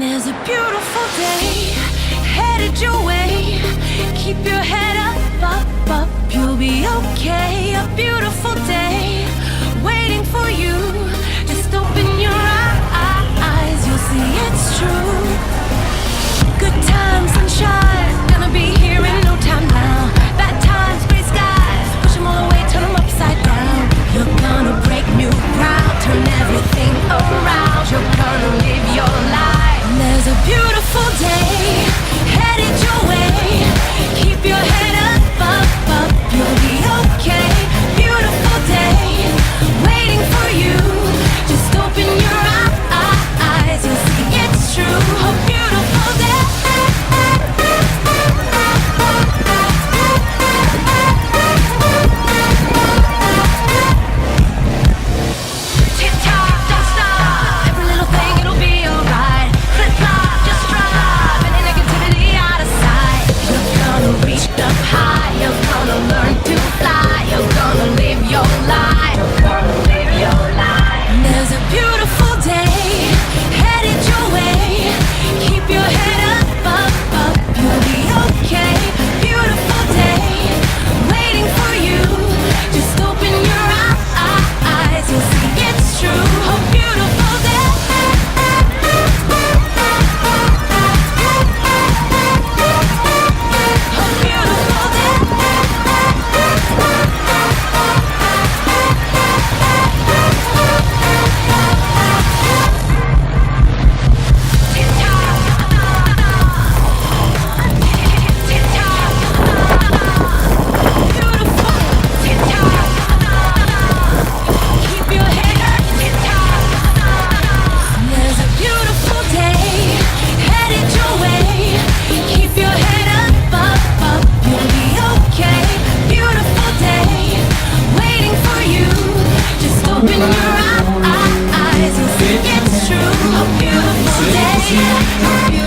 There's a beautiful day headed your way. Keep your head up, you'll be okay. A beautiful day waiting for you. Just open your eyes, you'll see it's true. Good times, sunshine, gonna be here in no time now. Bad times, gray skies, push them all away, turn them upside down. You're gonna break new ground, turn everything around. You're gonna live your life. There's a beautiful day headed your way. Keep your head up, you'll be okay. Beautiful day waiting for you. Just open your eyes, you'll see it's true. A beautiful day. Open your eyes, you'll see it's true. A beautiful day.